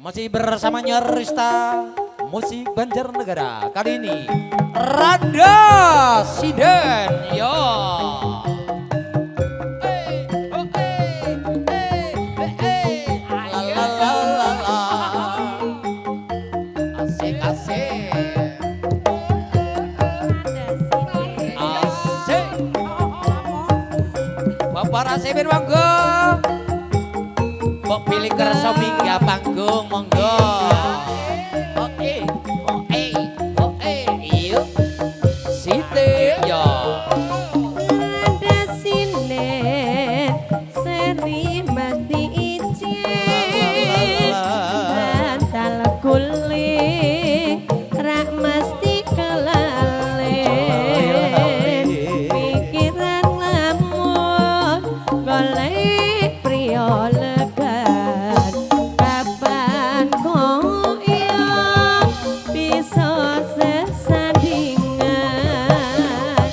Masih bersama Rista Musik Banjarnegara. Kali ini Randa Siden yo. Asik asik. Asik. Bapak Rasibin monggo. Mbok pilih kersa mingga panggung monggo. Oke, oke, oke, iyo. Siti yo. Randa Sinen seri mesti ijin bantal guling rak mesti kelalen pikiran lamun golek priya legan kapan kok iya bisa sesandingan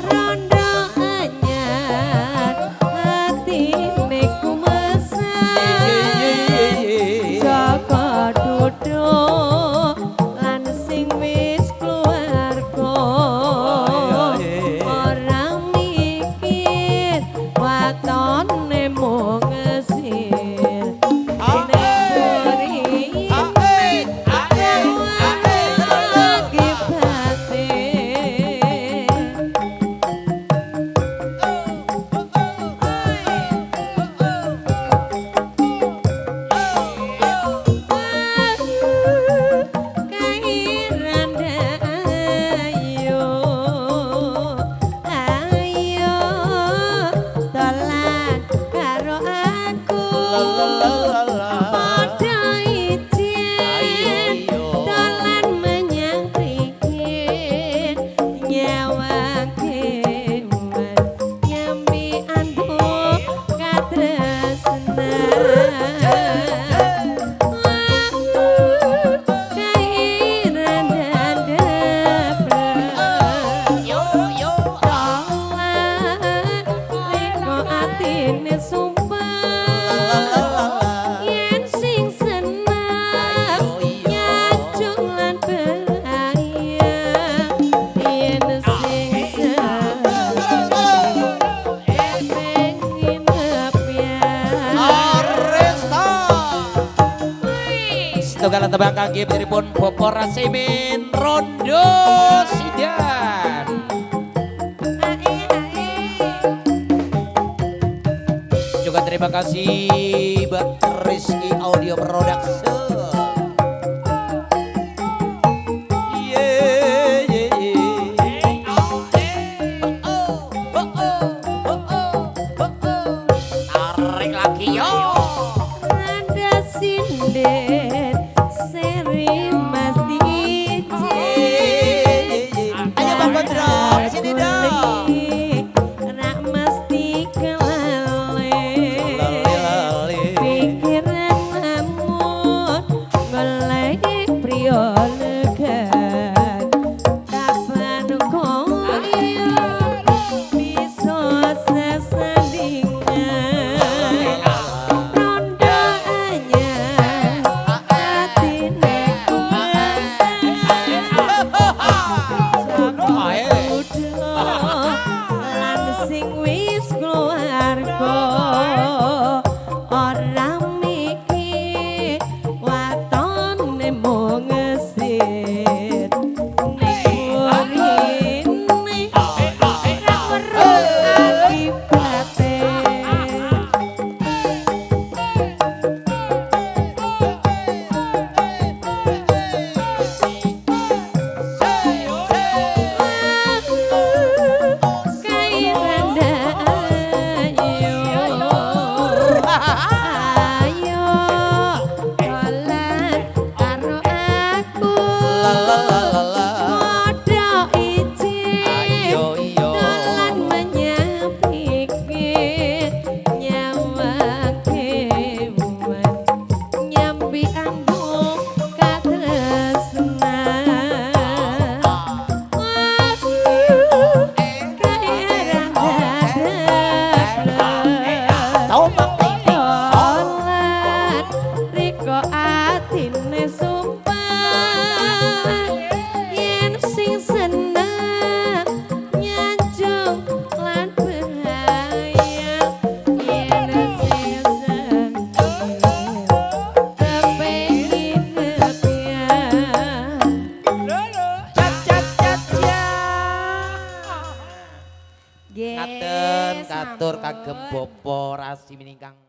rondo anyar hatine kumesan Jaka duduk lan sing wis keluarga ora mikir watone mung ngesir lagi batin Kairanda ayo ayo dolan karo aku padha ijin dolan menyang mriki nyawang kewan nyambi andu sumpah yen sing seneng nyajung lan berayang yen sing seneng pengen ngepian Rista. Setunggal tebang kangge pun Bapak Rasibin Rondo Sidan. Juga terima kasih Mbak Rizky Audio Production. Yeah, yeah, yeah. Oh, oh, oh, oh, oh, oh, oh. Tarik lagi yo. Randa Sinden seri mesti ijin Ayo Bang Gondro, sini dong. rak mesti kelalen pikiran lamun golek priya legan kapan kok iya bisa sesandingan rondo anyar katur kagem bapa rasi miningkang